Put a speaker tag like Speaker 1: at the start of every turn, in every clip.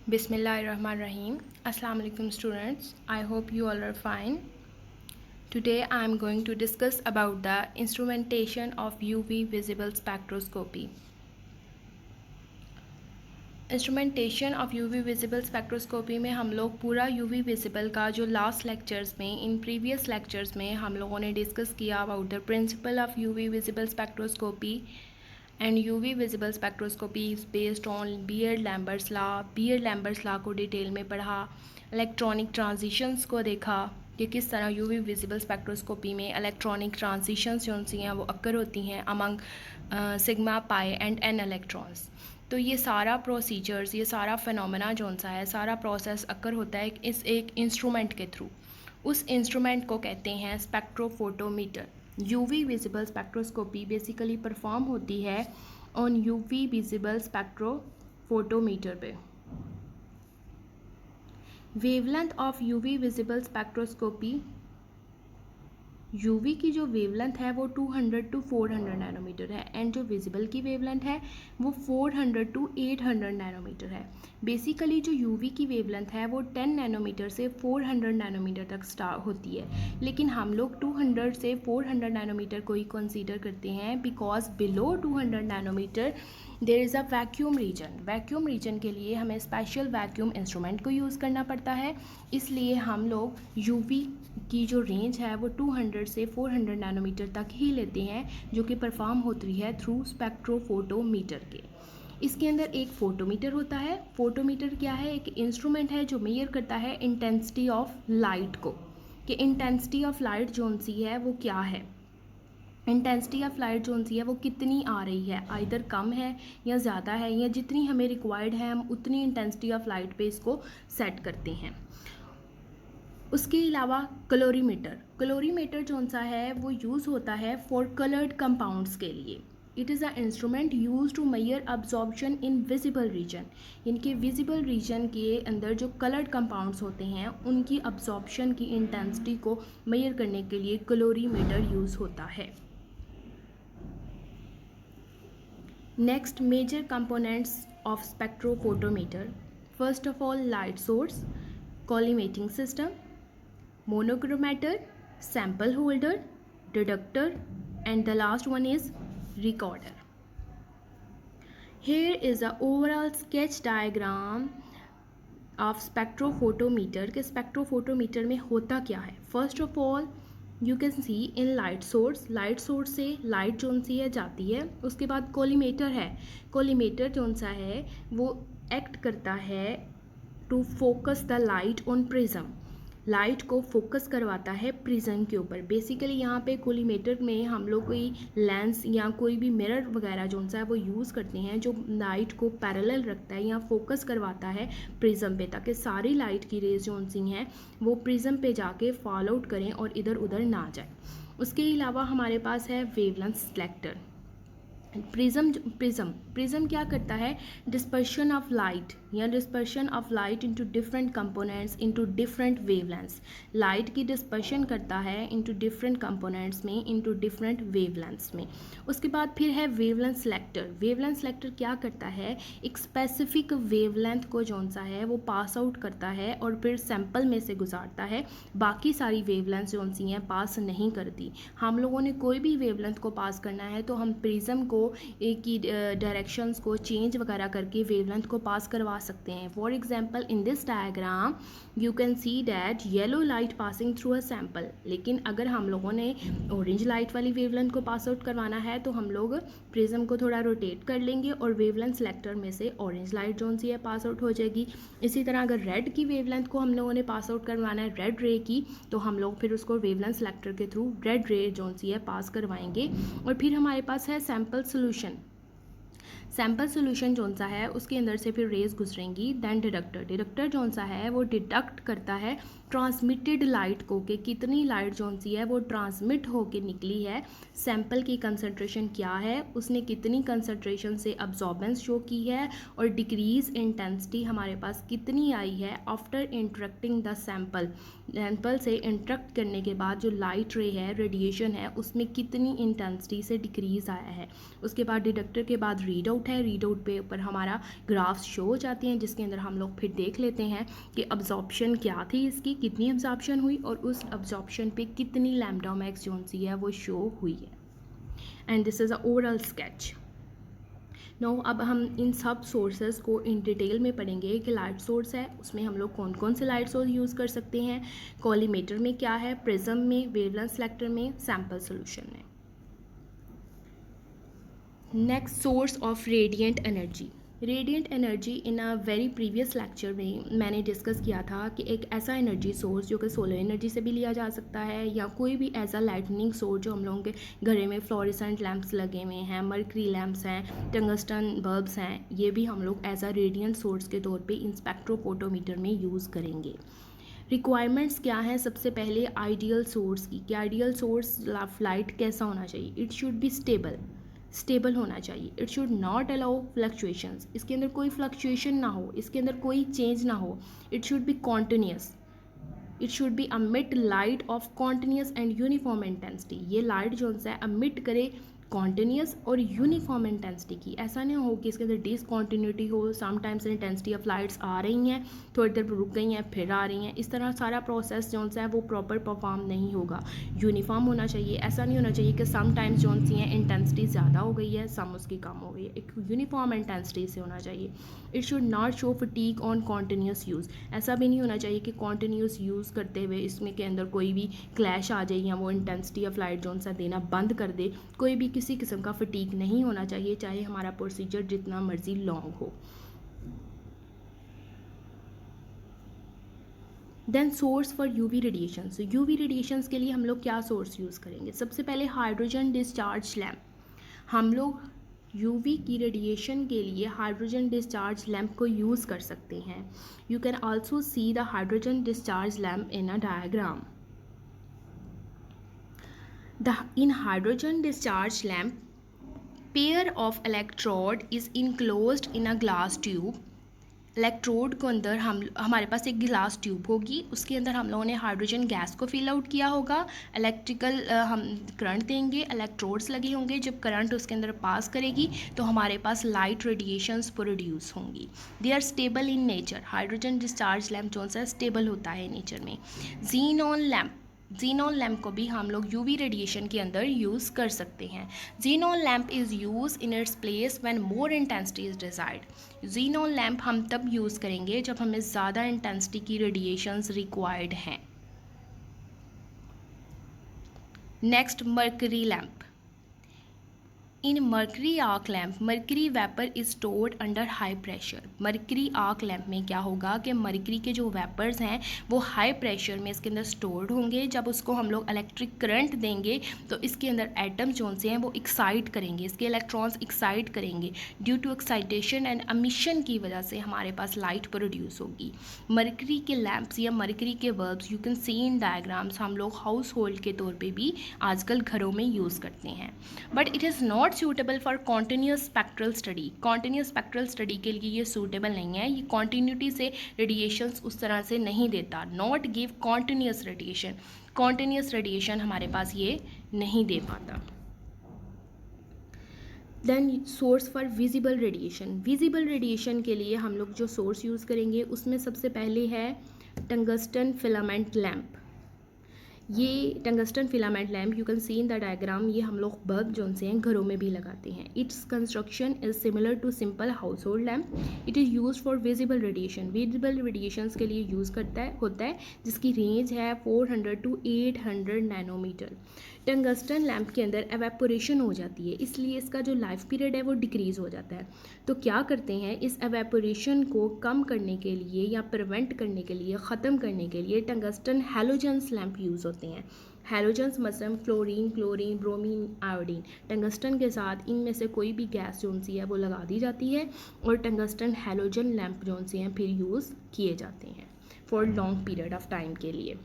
Speaker 1: Bismillahirrahmanirrahim. Assalamu alaikum students. I hope you all are fine. Today I am going to discuss about the instrumentation of UV visible spectroscopy. Instrumentation of UV visible spectroscopy में हम लोग पूरा UV visible का जो last lectures में in previous lectures में हम लोगों ने डिस्कस किया about the principle of UV visible spectroscopy and UV visible spectroscopy is based on Beer Lambert's law. Beer Lambert's law को डिटेल में पढ़ा, इलेक्ट्रॉनिक ट्रांजिशंस को देखा कि किस तरह यूवी विजिबल स्पेक्ट्रोस्कोपी में इलेक्ट्रॉनिक ट्रांजिशंस जो सी हैं वो अकर होती हैं among sigma pi and N electrons. तो ये सारा प्रोसीजर्स, ये सारा फिनोमेना जो सा है, सारा प्रोसेस अकर होता है इस एक इंस्ट्रूमेंट के थ्रू। उस इंस्ट्रूमेंट को कहते हैं spectrophotometer. UV visible spectroscopy basically perform होती है ऑन यूवी विजिबल स्पेक्ट्रोफोटोमीटर पे। Wavelength of UV visible spectroscopy, UV की जो वेवलेंथ है वो 200 टू 400 नैनोमीटर है एंड जो विजिबल की वेवलेंथ है वो 400 टू 800 नैनोमीटर है। बेसिकली जो यूवी की वेवलेंथ है वो 10 नैनोमीटर से 400 नैनोमीटर तक स्टार्ट होती है, लेकिन हम लोग 200 से 400 नैनोमीटर को ही कंसीडर करते हैं because below 200 nanometer there is a vacuum region. Vacuum region के लिए हमें स्पेशल वैक्यूम इंस्ट्रूमेंट को यूज़ करना पड़ता है, इसलिए हम लोग यूवी की जो रेंज है वो 200 से 400 नैनोमीटर तक ही लेते हैं, जो कि परफॉर्म होती है थ्रू स्पेक्ट्रोफोटोमीटर के। इसके अंदर एक फोटोमीटर होता है। फोटोमीटर क्या है? एक इंस्ट्रूमेंट है जो मेजर करता है इंटेंसिटी ऑफ लाइट को, कि इंटेंसिटी ऑफ लाइट जो सी है वो क्या है, इंटेंसिटी ऑफ लाइट जो सी है वो कितनी आ रही है, आइदर कम है या ज़्यादा है, या जितनी हमें रिक्वायर्ड है हम उतनी इंटेंसिटी ऑफ लाइट पे इसको सेट करते हैं। उसके अलावा क्लोरीमीटर जो सा है वो यूज़ होता है फॉर कलर्ड कंपाउंड्स के लिए। It is a instrument use to measure absorption in visible region. इनके विजिबल रीजन के अंदर जो कलर्ड कंपाउंड्स होते हैं उनकी अब्जॉर्प्शन की इंटेंसिटी को मेजर करने के लिए क्लोरीमीटर यूज़ होता है। Next major components of spectrophotometer, first of all light source, collimating system, monochromator, sample holder, detector, and the last one is recorder. Here is the overall sketch diagram of spectrophotometer कि spectrophotometer में होता क्या है। First of all you can see in light source से light जो सी है जाती है। उसके बाद कोलीमेटर है, कोलीमेटर जो सा है वो एक्ट करता है to focus the light on prism, light को फोकस करवाता है प्रिज्म के ऊपर। बेसिकली यहाँ पे कोलीमेटर में हम लोग कोई लेंस या कोई भी मिरर वगैरह जो सा है वो यूज़ करते हैं जो लाइट को पैरेलल रखता है या फोकस करवाता है प्रिज्म पे, ताकि सारी लाइट की रेज जो सी हैं वो प्रिज्म पे जाके फॉल आउट करें और इधर उधर ना जाए। उसके अलावा हमारे पास है वेवलेंथ सेलेक्टर। प्रिज्म क्या करता है? डिस्पर्शन ऑफ लाइट या dispersion of light into different components into different wavelengths. Light की डिस्पर्शन करता है इनटू डिफरेंट कंपोनेंट्स में इनटू डिफरेंट वेवलेंथ्स में। उसके बाद फिर है वेवलेंथ सेलेक्टर। वेवलेंथ सेलेक्टर क्या करता है? एक स्पेसिफिक वेवलेंथ को जो सा है वो पास आउट करता है और फिर सैंपल में से गुजारता है, बाकी सारी वेवलेंथ जो सी हैं पास नहीं करती। हम लोगों ने कोई भी वेवलेंथ को पास करना है तो हम प्रिज्म को एक की डायरेक्शंस को चेंज वगैरह करके वेवलेंथ को पास करवा सकते हैं। For example in this diagram you can see that yellow light passing through a sample, लेकिन अगर हम लोगों ने ऑरेंज लाइट वाली वेवलेंथ को पास आउट करवाना है तो हम लोग प्रिज्म को थोड़ा रोटेट कर लेंगे और वेवलेंथ सेलेक्टर में से ऑरेंज लाइट जो सी है पास आउट हो जाएगी। इसी तरह अगर रेड की वेवलेंथ को हम लोगों ने पास आउट करवाना है रेड रे की, तो हम लोग फिर उसको वेवलेंथ सेलेक्टर के थ्रू रेड रे जो सी है पास करवाएंगे। और फिर हमारे पास है सैंपल सोल्यूशन जो सा है उसके अंदर से फिर रेज गुजरेंगी। दैन डिडक्टर जो सा है वो डिडक्ट करता है ट्रांसमिटेड लाइट को, कि कितनी लाइट जो सी है वो ट्रांसमिट होके निकली है, सैंपल की कंसंट्रेशन क्या है, उसने कितनी कंसंट्रेशन से अब्जॉर्बेंस शो की है और डिक्रीज इंटेंसिटी हमारे पास कितनी आई है आफ्टर इंटरेक्टिंग द सैंपल से इंटरेक्ट करने के बाद जो लाइट रे है, रेडिएशन है, उसमें कितनी इंटेंसिटी से डिक्रीज आया है। उसके बाद डिडक्टर के बाद रीड आउट आउट है। रीड आउट पे ऊपर हमारा ग्राफ्स शो हो जाते हैं, जिसके अंदर हम लोग फिर देख लेते हैं कि अब्जॉर्प्शन क्या थी, इसकी कितनी अब्जॉर्प्शन हुई और उस अब्जॉर्प्शन पे कितनी लैम्डा मैक्स जोन सी है वो शो हुई है। And this is a overall sketch. Now अब हम इन सब सोर्सेज को इन डिटेल में पढ़ेंगे कि लाइट सोर्स है उसमें हम लोग कौन कौन से लाइट सोर्स यूज़ कर सकते हैं, कॉलीमेटर में क्या है, प्रिज्म में, वेवलेंथ सेलेक्टर में, सैम्पल सोल्यूशन में। Next source of radiant energy. Radiant energy in a very previous lecture में मैंने डिस्कस किया था कि एक ऐसा एनर्जी सोर्स जो कि सोलर एनर्जी से भी लिया जा सकता है या कोई भी ऐसा लाइटनिंग सोर्स जो हम लोगों के घरों में फ्लोरेसेंट लैंप्स लगे हुए हैं, मर्करी लैंप्स हैं, टंगस्टन बल्ब्स हैं, ये भी हम लोग एज अ रेडिएंट सोर्स के तौर पे इन स्पेक्ट्रोफोटोमीटर में यूज़ करेंगे। रिक्वायरमेंट्स क्या हैं? सबसे पहले आइडियल सोर्स की, कि आइडियल सोर्स ऑफ लाइट कैसा होना चाहिए? इट शुड बी स्टेबल होना चाहिए। It should not allow fluctuations, इसके अंदर कोई फ्लक्चुएशन ना हो, इसके अंदर कोई चेंज ना हो। It should be continuous, it should be emit light of continuous and uniform intensity. ये लाइट जो है अमिट करे कॉन्टिन्यूस और यूनिफॉर्म इंटेंसिटी की। ऐसा नहीं हो कि इसके अंदर डिसकॉन्टिन्यूटी हो, समटाइम्स इंटेंसिटी ऑफ लाइट्स आ रही हैं, थोड़ी देर रुक गई हैं, फिर आ रही हैं, इस तरह सारा प्रोसेस जो है वो प्रॉपर परफॉर्म नहीं होगा। यूनिफॉर्म होना चाहिए, ऐसा नहीं होना चाहिए कि समटाइम्स जो सी हैं इंटेंसिटी ज़्यादा हो गई है, सम उसकी कम हो गई है। एक यूनिफॉर्म इंटेंसिटी से होना चाहिए। It should not show fatigue on continuous use, ऐसा भी नहीं होना चाहिए कि कॉन्टिन्यूस यूज़ करते हुए इसमें के अंदर कोई भी क्लैश आ जाए या वो इंटेंसिटी ऑफ लाइट जो सा देना बंद कर दे। कोई भी किसी किस्म का फटीग नहीं होना चाहिए, चाहे हमारा प्रोसीजर जितना मर्जी लॉन्ग हो। Then source for UV radiation. So UV radiations के लिए हम लोग क्या सोर्स यूज़ करेंगे? सबसे पहले हाइड्रोजन डिस्चार्ज लैम्प। हम लोग यूवी की रेडिएशन के लिए हाइड्रोजन डिस्चार्ज लैम्प को यूज़ कर सकते हैं। You can also see the hydrogen discharge lamp in a diagram. In hydrogen discharge lamp, pair of electrode is enclosed in a glass tube. Electrode को अंदर हमारे पास एक गिलास ट्यूब होगी, उसके अंदर हम लोगों ने हाइड्रोजन गैस को फिल आउट किया होगा। इलेक्ट्रिकल हम करंट देंगे, इलेक्ट्रोड्स लगे होंगे, जब करंट उसके अंदर पास करेगी तो हमारे पास लाइट रेडिएशंस प्रोड्यूस होंगी। They are stable in nature. Hydrogen discharge lamp जो सा स्टेबल होता है नेचर में। जीनॉन लैम्प को भी हम लोग यूवी रेडिएशन के अंदर यूज़ कर सकते हैं। Xenon lamp is use in its place when more intensity is desired. Xenon lamp हम तब यूज़ करेंगे जब हमें ज़्यादा इंटेंसिटी की रेडिएशंस रिक्वायर्ड हैं। Next mercury lamp. In mercury arc lamp, mercury vapour is stored under high pressure. Mercury arc lamp में क्या होगा कि मर्करी के जो वेपर्स हैं वो हाई प्रेशर में इसके अंदर स्टोर्ड होंगे। जब उसको हम लोग इलेक्ट्रिक करंट देंगे तो इसके अंदर एटम जो से हैं वो एक्साइट करेंगे, इसके इलेक्ट्रॉन्स एक्साइट करेंगे। Due to excitation and emission की वजह से हमारे पास लाइट प्रोड्यूस होगी। मर्करी के लैम्प्स या मर्करी के bulbs you can see in diagrams हम लोग हाउस होल्ड के तौर पर भी आजकल घरों में यूज़ करते हैं। But it is not suitable for continuous spectral study. Continuous spectral study के लिए ये सूटेबल नहीं है, ये कॉन्टिन्यूटी से रेडिएशंस उस तरह से नहीं देता। Not give continuous radiation, continuous radiation हमारे पास ये नहीं दे पाता। Then source for visible radiation. Visible radiation के लिए हम लोग जो सोर्स यूज़ करेंगे उसमें सबसे पहले है टंगस्टन फिलामेंट लैम्प। ये tungsten filament lamp you can see in the diagram, ये हम लोग बल्ब जो से हैं घरों में भी लगाते हैं। Its construction is similar to simple household lamp. It is use for visible radiation. Visible radiations के लिए यूज़ होता है जिसकी रेंज है 400 to 800 नैनोमीटर। टंगस्टन लैम्प के अंदर एवेपोरेशन हो जाती है, इसलिए इसका जो लाइफ पीरियड है वो डिक्रीज़ हो जाता है। तो क्या करते हैं, इस एवेपोरेशन को कम करने के लिए या प्रिवेंट करने के लिए, ख़त्म करने के लिए टंगस्टन हैलोजन्स लैम्प यूज़ होते हैं। हैलोजन्स मतलब fluorine, chlorine, bromine, iodine. Tungsten के साथ इनमें से कोई भी गैस जो सी है वो लगा दी जाती है और टंगस्टन हैलोजन लैम्प जो से हैं फिर यूज़ किए जाते हैं for long period of time के लिए।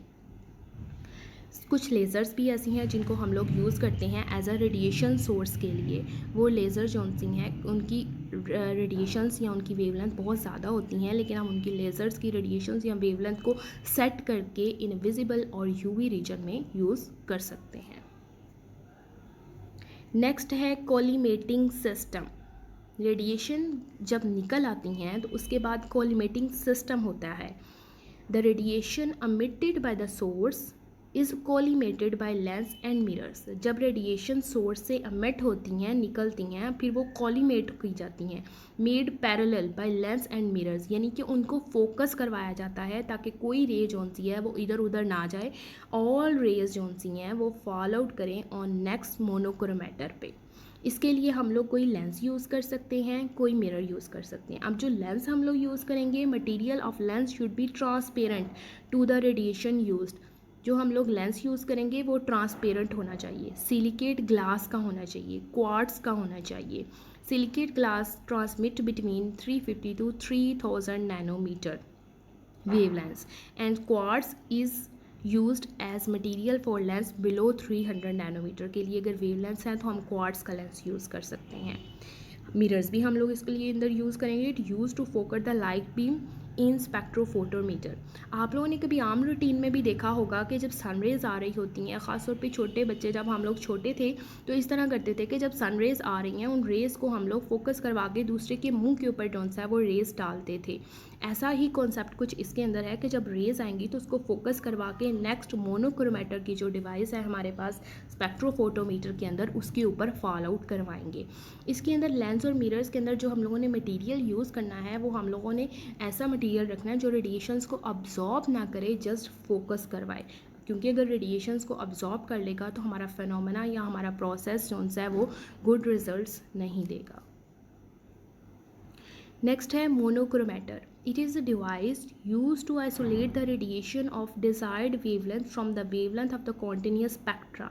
Speaker 1: कुछ लेज़र्स भी ऐसी हैं जिनको हम लोग यूज़ करते हैं एज अ रेडिएशन सोर्स के लिए। वो लेज़र जो सी हैं उनकी रेडिएशंस या उनकी वेवलेंथ बहुत ज़्यादा होती हैं, लेकिन हम उनकी लेज़र्स की रेडिएशंस या वेवलेंथ को सेट करके इनविजिबल और यूवी रीजन में यूज़ कर सकते हैं। नेक्स्ट है कोलिमेटिंग सिस्टम। रेडिएशन जब निकल आती हैं तो उसके बाद कोलिमेटिंग सिस्टम होता है। The radiation emitted by the source is collimated by lens and mirrors. जब रेडिएशन सोर्स से एमिट होती हैं, निकलती हैं, फिर वो कोलिमेट की जाती हैं, made parallel by lens and mirrors, यानी कि उनको फोकस करवाया जाता है ताकि कोई रे जौन सी है वो इधर उधर ना जाए, ऑल रेज जौन सी हैं वो फॉल आउट करें ऑन नेक्स्ट मोनोक्रोमेटर पे। इसके लिए हम लोग कोई लेंस यूज़ कर सकते हैं, कोई मिरर यूज़ कर सकते हैं। अब जो लेंस हम लोग यूज़ करेंगे, material of lens should be transparent to the radiation used. जो हम लोग लेंस यूज़ करेंगे वो ट्रांसपेरेंट होना चाहिए, सिलिकेट ग्लास का होना चाहिए, क्वार्ट्ज का होना चाहिए। Silicate glass transmit between 350 to 3000 nanometer wavelengths and quartz is used as material for lens below 300 nanometre के लिए अगर वेवलेंथ है तो हम क्वार्ट्स का लेंस यूज़ कर सकते हैं। मिरर्स भी हम लोग इसके लिए अंदर यूज़ करेंगे। It use to focus the light beam in spectrophotometer. आप लोगों ने कभी आम रूटीन में भी देखा होगा कि जब सनरेज़ आ रही होती हैं, ख़ासतौर पे छोटे बच्चे, जब हम लोग छोटे थे तो इस तरह करते थे कि जब सनरेज़ आ रही हैं उन रेज़ को हम लोग फोकस करवा के दूसरे के मुंह के ऊपर जौन सा है वो रेज़ डालते थे। ऐसा ही कॉन्सेप्ट कुछ इसके अंदर है कि जब रेज़ आएंगी तो उसको फोकस करवा के नेक्स्ट मोनोक्रोमेटर की जो डिवाइस है हमारे पास स्पेक्ट्रोफोटोमीटर के अंदर, उसके ऊपर फॉल आउट करवाएंगे। इसके अंदर लेंस और मिरर्स के अंदर जो हम लोगों ने मटेरियल यूज़ करना है वो हम लोगों ने ऐसा मटेरियल रखना है जो रेडिएशंस को अब्जॉर्ब ना करे, जस्ट फोकस करवाए। क्योंकि अगर रेडिएशंस को अब्जॉर्ब कर लेगा तो हमारा फिनोमेना या हमारा प्रोसेस जो है वो गुड रिजल्ट्स नहीं देगा। नेक्स्ट है monochromator. It is a device use to isolate the radiation of desired wavelength from the wavelength of the continuous spectra.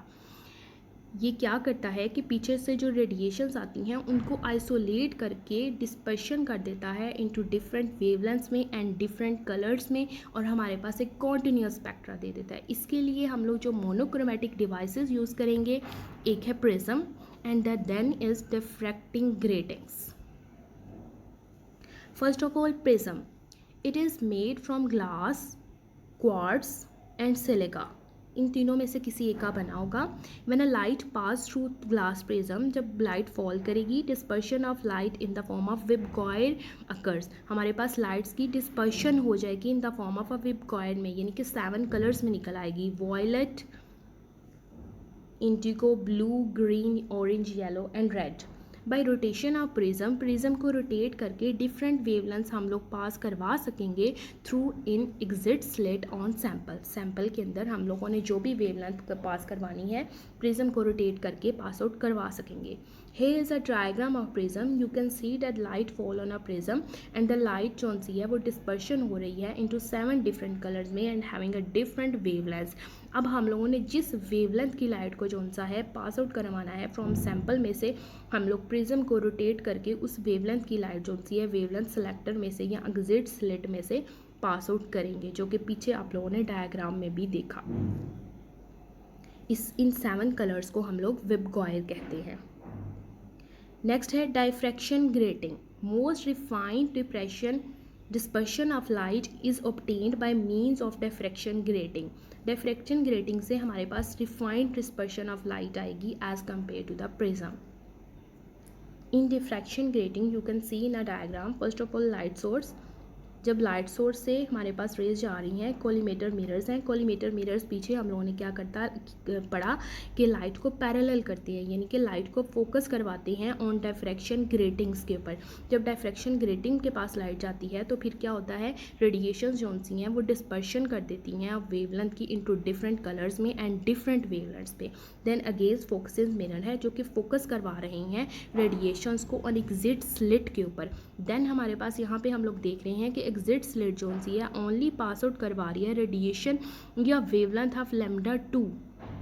Speaker 1: ये क्या करता है कि पीछे से जो रेडिएशंस आती हैं उनको आइसोलेट करके डिस्पर्शन कर देता है इनटू डिफरेंट वेवलेंथ्स में एंड डिफरेंट कलर्स में, और हमारे पास एक कॉन्टिन्यूस स्पेक्ट्रा दे देता है। इसके लिए हम लोग जो मोनोक्रोमेटिक डिवाइसेस यूज़ करेंगे, एक है prism and then is diffracting gratings. First of all, prism. It is made from glass, quartz and silica. इन तीनों में से किसी एक का बना होगा। When a light pass through glass prism, जब लाइट फॉल करेगी, dispersion of light in the form of waveguide occurs। हमारे पास लाइट्स की डिस्पर्शन हो जाएगी in the form of a waveguide में, यानी कि 7 कलर्स में निकल आएगी, violet, indigo, blue, green, orange, yellow and red. By rotation of prism, prism को रोटेट करके डिफरेंट वेवलेंथ्स हम लोग पास करवा सकेंगे through in exit slit on sample. Sample के अंदर हम लोगों ने जो भी वेवलेंथ पास करवानी है प्रिज्म को रोटेट करके पास आउट करवा सकेंगे। Here is a diagram of prism. You can see that light fall on a prism and the light जौन सी है वो डिस्पर्शन हो रही है into 7 different colors में and having a different wavelengths। अब हम लोगों ने जिस वेवलेंथ की लाइट को जौन सा है पास आउट करवाना है फ्रॉम सैम्पल में से, हम लोग प्रिज्म को रोटेट करके उस वेवलेंथ की लाइट जौन सी है वेवलेंथ सेलेक्टर में से या एग्जिट स्लिट में से पास आउट करेंगे, जो कि पीछे आप लोगों ने डायग्राम में भी देखा। इन 7 कलर्स को हम लोग वेवगाइड कहते हैं। नेक्स्ट है diffraction grating. Most refined dispersion of light is obtained by means of diffraction grating. Diffraction grating से हमारे पास रिफाइंड डिस्पर्शन ऑफ लाइट आएगी as compare to the prism. In diffraction grating you can see in a diagram, first of all light source. जब light source से हमारे पास rays जा रही हैं, कोलिमेटर मिरर्स हैं। कोलिमेटर मिरर्स पीछे हम लोगों ने क्या पढ़ा कि लाइट को पैरेलल करती है, यानी कि लाइट को फोकस करवाते हैं ऑन डाइफ्रैक्शन ग्रेटिंग्स के ऊपर। जब डाइफ्रैक्शन ग्रेटिंग के पास लाइट जाती है तो फिर क्या होता है, रेडिएशन जौन सी हैं वो डिस्पर्शन कर देती हैं वेवलेंथ की इनटू डिफरेंट कलर्स में एंड डिफरेंट वेवलेंथ्स पे। देन अगेंस्ट फोकसिंग मिरर है जो कि फोकस करवा रहे हैं रेडिएशंस को ऑन एग्जिट स्लिट के ऊपर। देन हमारे पास यहाँ पे हम लोग देख रहे हैं कि एग्जिट स्लिट जोन सी है ओनली पास आउट करवा रही है रेडिएशन या वेवलेंथ ऑफ लैम्डा 2,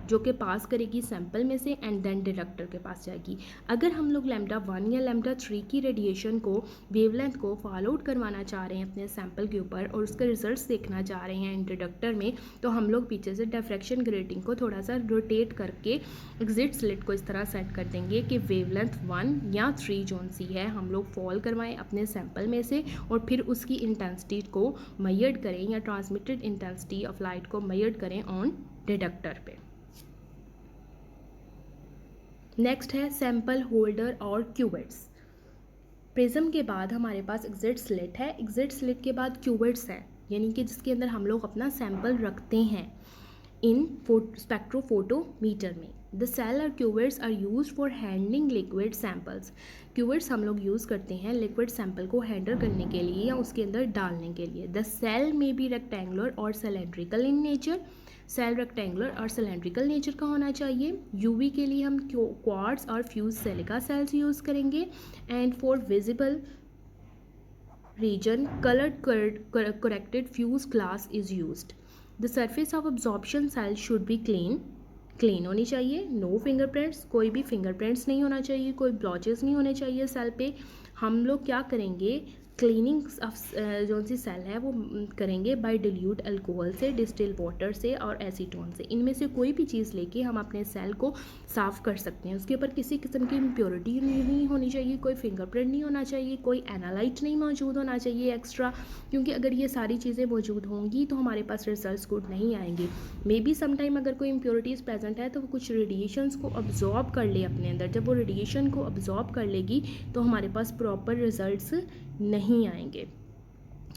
Speaker 1: जो कि पास करेगी सैंपल में से एंड देन डिटेक्टर के पास जाएगी। अगर हम लोग लैम्डा 1 या लैम्डा 3 की रेडिएशन को वेवलेंथ को फॉलो आउट करवाना चाह रहे हैं अपने सैंपल के ऊपर और उसके रिजल्ट्स देखना चाह रहे हैं इन डिटेक्टर में, तो हम लोग पीछे से डिफ्रैक्शन ग्रेटिंग को थोड़ा सा रोटेट करके एग्जिट स्लिट को इस तरह सेट कर देंगे कि वेवलेंथ 1 या 3 जोन सी है हम लोग फॉल करवाएं अपने सैंपल में से और फिर उसकी इंटेंसिटी को मेजर करें या ट्रांसमिटेड इंटेंसिटी ऑफ लाइट को मेजर करें ऑन डिटेक्टर पे। नेक्स्ट है सैंपल होल्डर और क्यूवेट्स। प्रिज्म के बाद हमारे पास एग्जिट स्लिट है, एग्जिट स्लिट के बाद क्यूबिट्स है, यानी कि जिसके अंदर हम लोग अपना सैंपल रखते हैं इन स्पेक्ट्रोफोटोमीटर में। द सेल और cuvettes are used for handling liquid samples. Cuvettes हम लोग यूज़ करते हैं लिक्विड सैंपल को हैंडल करने के लिए या उसके अंदर डालने के लिए। द सेल में बी रेक्टेंगुलर और cylindrical in nature. Cell rectangular और सिलेंड्रिकल नेचर का होना चाहिए। यूवी के लिए हम क्वार्ट्ज और फ्यूज सिलिका सेल्स यूज़ करेंगे। And for visible region colored corrected fuse glass is used. The surface of absorption cell should be clean होनी चाहिए। नो फिंगरप्रिंट्स, कोई भी फिंगरप्रिंट्स नहीं होना चाहिए, कोई ब्लॉचेस नहीं होने चाहिए सेल पे। हम लोग क्या करेंगे, क्लीनिंग जो सी सेल है वो करेंगे बाय डिल्यूट अल्कोहल से, डिस्टिल वाटर से और एसीटोन से। इनमें से कोई भी चीज़ लेके हम अपने सेल को साफ़ कर सकते हैं। उसके ऊपर किसी किस्म की इम्प्योरिटी नहीं होनी चाहिए, कोई फिंगरप्रिंट नहीं होना चाहिए, कोई एनालाइट नहीं मौजूद होना चाहिए एक्स्ट्रा, क्योंकि अगर ये सारी चीज़ें मौजूद होंगी तो हमारे पास रिजल्ट्स गुड नहीं आएंगे। मे बी समटाइम अगर कोई इम्प्योरिटीज़ प्रेजेंट है तो वो कुछ रेडिएशंस को अब्जॉर्ब कर ले अपने अंदर। जब वो रेडिएशन को अब्जॉर्ब कर लेगी तो हमारे पास प्रॉपर रिजल्ट्स नहीं आएंगे।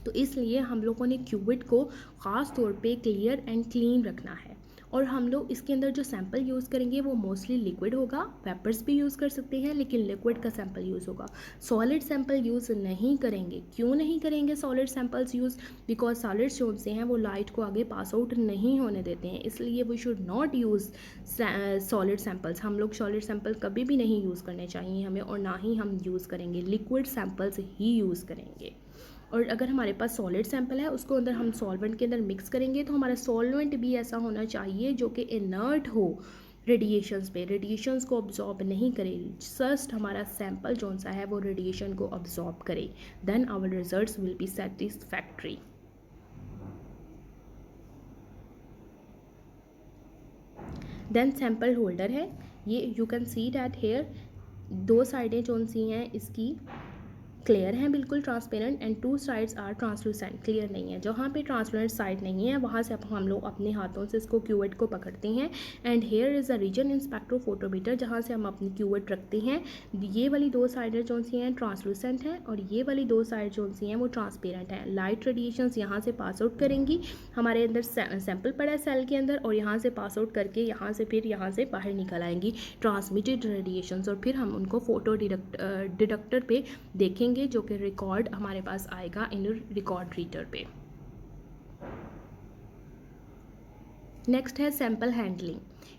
Speaker 1: तो इसलिए हम लोगों ने क्यूबिट को ख़ास तौर पे क्लियर एंड क्लीन रखना है। और हम लोग इसके अंदर जो सैंपल यूज़ करेंगे वो मोस्टली लिक्विड होगा। वेपर्स भी यूज़ कर सकते हैं लेकिन लिक्विड का सैंपल यूज़ होगा। सॉलिड सैंपल यूज़ नहीं करेंगे। क्यों नहीं करेंगे solid samples use? Because solids जो से हैं वो लाइट को आगे पास आउट नहीं होने देते हैं, इसलिए we should not use solid samples. हम लोग सॉलिड सैंपल कभी भी नहीं यूज़ करने चाहिए हमें, और ना ही हम यूज़ करेंगे, लिक्विड सैंपल्स ही यूज़ करेंगे। और अगर हमारे पास सॉलिड सैंपल है उसको अंदर हम सॉल्वेंट के अंदर मिक्स करेंगे तो हमारा सॉल्वेंट भी ऐसा होना चाहिए जो कि इनर्ट हो रेडिएशंस पे, रेडिएशंस को अब्जॉर्ब नहीं करे। जस्ट हमारा सैंपल जो सा है वो रेडिएशन को अब्जॉर्ब करे, then our results will be satisfactory. Then sample holder है, ये you can see that here दो साइडें जो सी हैं इसकी क्लियर हैं, बिल्कुल transparent, and two sides are translucent, clear नहीं है। जहाँ पे ट्रांसपेरेंट साइड नहीं है वहाँ से हम लोग अपने हाथों से इसको क्यूवेट को पकड़ते हैं। And here is a region in spectrophotometer जहाँ से हम अपनी क्यूवेट रखते हैं। ये वाली दो साइडें जो सी हैं ट्रांसलूसेंट हैं और ये वाली दो साइड जो सी हैं वो ट्रांसपेरेंट हैं। लाइट रेडिएशंस यहाँ से पास आउट करेंगी, हमारे अंदर सैंपल पड़ा है सेल के अंदर, और यहाँ से पास आउट करके यहाँ से फिर यहाँ से बाहर निकल आएंगी ट्रांसमिटेड रेडिएशंस, और फिर हम उनको फोटो डिटेक्टर पे देखेंगे जो कि रिकॉर्ड हमारे पास आएगा इन रिकॉर्ड रीडर पे। नेक्स्ट है sample handling.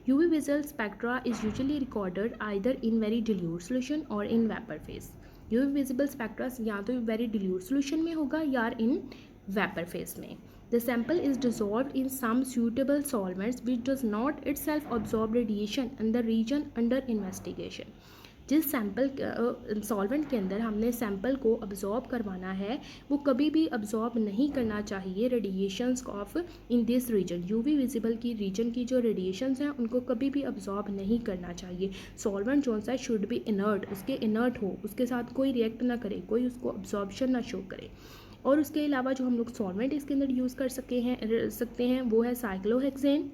Speaker 1: UV visual spectra is usually recorded either in very dilute solution और in vapour phase. UV visible spectra या तो वेरी डिल्यूट सॉल्यूशन में होगा या इन वेपर फेज में। The sample is dissolved in some suitable solvents which does not itself absorb radiation in the region under investigation. जिस sample solvent के अंदर हमने सैम्पल को अब्जॉर्ब करवाना है वो कभी भी अब्जॉर्ब नहीं करना चाहिए radiations of in this region. UV visible की रीजन की जो रेडिएशंस हैं उनको कभी भी अब्जॉर्ब नहीं करना चाहिए। सॉल्वेंट जो सा शुड बी इनर्ट, उसके इनर्ट हो, उसके साथ कोई रिएक्ट ना करे, कोई उसको अब्जॉर्बशन ना शो करे। और उसके अलावा जो हम लोग सॉल्वेंट इसके अंदर यूज़ कर सकते हैं वो है cyclohexane,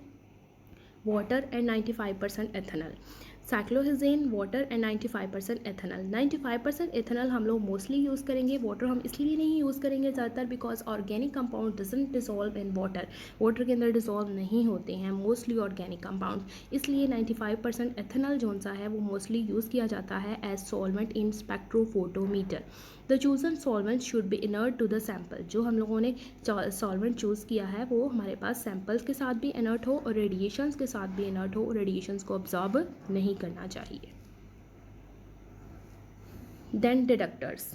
Speaker 1: water and 95% ethanol. Cyclohexane, water and 95% ethanol. 95% ethanol हम लोग मोस्टली यूज़ करेंगे। वाटर हम इसलिए नहीं यूज़ करेंगे ज़्यादातर because organic compound doesn't dissolve in water, water के अंदर डिसॉल्व नहीं होते हैं मोस्टली ऑर्गेनिक कंपाउंड, इसलिए 95% एथेनॉल जो सा है वो मोस्टली यूज़ किया जाता है as solvent in spectrophotometer. The chosen solvent should be inert to the sample. जो हम लोगों ने सॉल्वेंट चूज़ किया है वो हमारे पास सैंपल्स के साथ भी इनर्ट हो और रेडिएशंस के साथ भी इनर्ट हो, रेडिएशंस को अब्जॉर्ब नहीं करना चाहिए। Then detectors,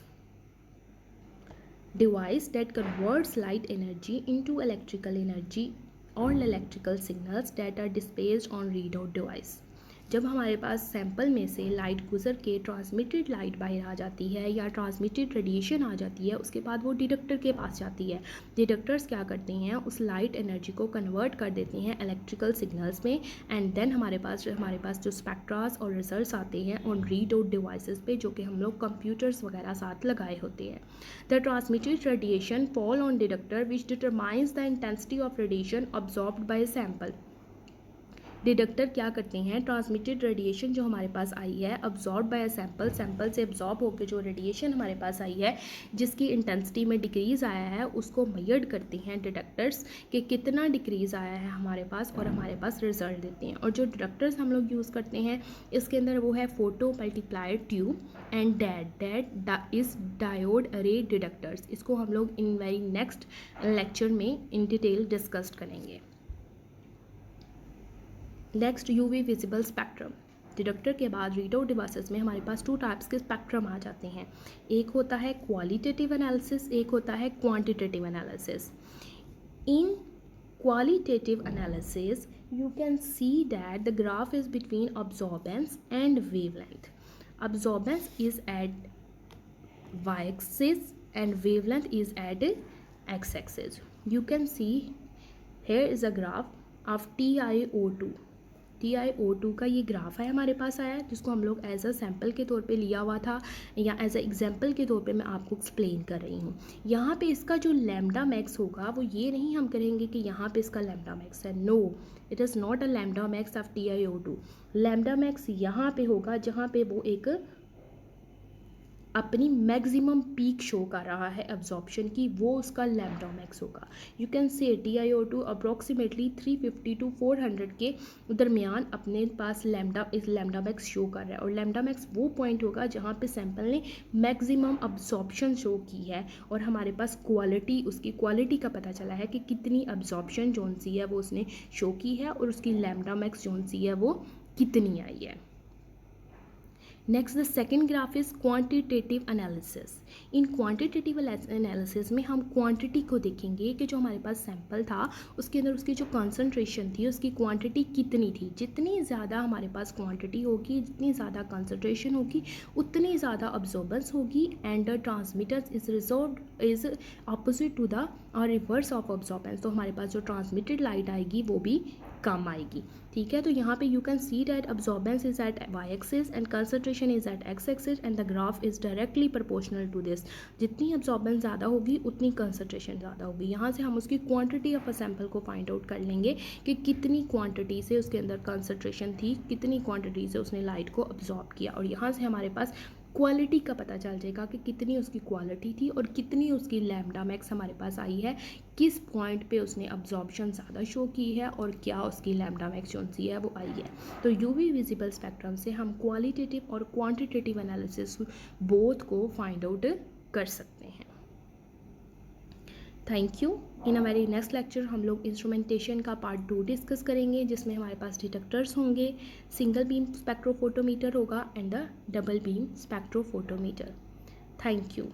Speaker 1: device that converts light energy into electrical energy or electrical signals that are dispatched on readout device। जब हमारे पास सैंपल में से लाइट गुजर के ट्रांसमिटेड लाइट बाहर आ जाती है या ट्रांसमिटेड रेडिएशन आ जाती है उसके बाद वो डिटेक्टर के पास जाती है। डिटेक्टर्स क्या करते हैं, उस लाइट एनर्जी को कन्वर्ट कर देते हैं इलेक्ट्रिकल सिग्नल्स में, एंड देन हमारे पास जो स्पेक्ट्रास और रिजल्ट्स आते हैं ऑन रीड आउट डिवाइसेस पे, जो कि हम लोग कंप्यूटर्स वगैरह साथ लगाए होते हैं। The transmitted radiation fall on detector which determines the intensity of radiation absorbed bye sample. Detector क्या करते हैं, ट्रांसमिटेड रेडिएशन जो हमारे पास आई है अब्जॉर्ब बाय सैंपल, सैंपल से अब्जॉर्ब होकर जो रेडिएशन हमारे पास आई है जिसकी इंटेंसिटी में डिक्रीज़ आया है उसको मेजर्ड करते हैं डिटेक्टर्स कि कितना डिक्रीज़ आया है हमारे पास, और हमारे पास रिजल्ट देते हैं। और जो डिटेक्टर्स हम लोग यूज़ करते हैं इसके अंदर वो है photo multiplier tube and that is diode अरे डिटेक्टर्स। इसको हम लोग इन वेरी नेक्स्ट लेक्चर में इन डिटेल डिस्कस करेंगे। Next UV visible spectrum. Detector के बाद रीडआउट डिवाइसेस में हमारे पास 2 टाइप्स के स्पेक्ट्रम आ जाते हैं, एक होता है क्वालिटेटिव एनालिसिस, एक होता है quantitative analysis. In qualitative analysis you can see that the graph is between absorbance and wavelength. Absorbance is at y-axis and wavelength is at x-axis. You can see here is a graph of TiO2 का ये graph है हमारे पास आया है जिसको हम लोग as a sample के तौर पे लिया हुआ था या एज अ एग्जाम्पल के तौर पे मैं आपको एक्सप्लेन कर रही हूँ। यहाँ पे इसका जो लैम्डा मैक्स होगा वो ये नहीं हम करेंगे कि यहाँ पे इसका लैम्डा मैक्स है, no, it is not a lambda max of TiO2। Lambda max यहाँ पे होगा जहाँ पे वो एक अपनी मैक्सिमम पीक शो कर रहा है एब्जॉर्प्शन की, वो उसका लैम्डा मैक्स होगा। You can say TiO2 approximately 350 to 400 के दरमियान अपने पास लैम्डा मैक्स शो कर रहा है, और लैम्डा मैक्स वो पॉइंट होगा जहाँ पे सैंपल ने मैक्सिमम अब्जॉर्प्शन शो की है और हमारे पास क्वालिटी, उसकी क्वालिटी का पता चला है कि कितनी अब्जॉर्प्शन जोन सी है वो उसने शो की है और उसकी लैम्डा मैक्स जोन सी है वो कितनी आई है। Next the second graph is quantitative analysis. In quantitative analysis में हम क्वांटिटी को देखेंगे कि जो हमारे पास सैंपल था उसके अंदर उसकी जो कंसंट्रेशन थी उसकी क्वांटिटी कितनी थी। जितनी ज़्यादा हमारे पास क्वांटिटी होगी, जितनी ज़्यादा कंसंट्रेशन होगी, उतनी ज़्यादा अब्जॉर्बेंस होगी and the transmittance is opposite to the और रिवर्स ऑफ अब्जॉर्बेंस। तो हमारे पास जो ट्रांसमिटेड लाइट आएगी वो भी कम आएगी। ठीक है, तो यहाँ पे you can see that absorbance is at y axis and concentration is at x axis and the graph is directly proportional to this. जितनी अब्जॉर्बेंस ज़्यादा होगी उतनी कंसंट्रेशन ज़्यादा होगी। यहाँ से हम उसकी क्वांटिटी ऑफ अ सैंपल को फाइंड आउट कर लेंगे कि कितनी क्वांटिटी से उसके अंदर कंसंट्रेशन थी, कितनी क्वांटिटी से उसने लाइट को अब्जॉर्ब किया, और यहाँ से हमारे पास क्वालिटी का पता चल जाएगा कि कितनी उसकी क्वालिटी थी और कितनी उसकी लैम्डा मैक्स हमारे पास आई है, किस पॉइंट पे उसने अब्जॉर्प्शन ज़्यादा शो की है और क्या उसकी लैम्डा मैक्स जोन सी है वो आई है। तो यूवी विजिबल स्पेक्ट्रम से हम क्वालिटेटिव और क्वांटिटेटिव एनालिसिस बोथ को फाइंड आउट कर सकते हैं। Thank you. In a very next lecture हम लोग इंस्ट्रूमेंटेशन का पार्ट 2 डिस्कस करेंगे जिसमें हमारे पास डिटेक्टर्स होंगे, सिंगल बीम स्पेक्ट्रोफोटोमीटर होगा and the double beam spectrophotometer. Thank you.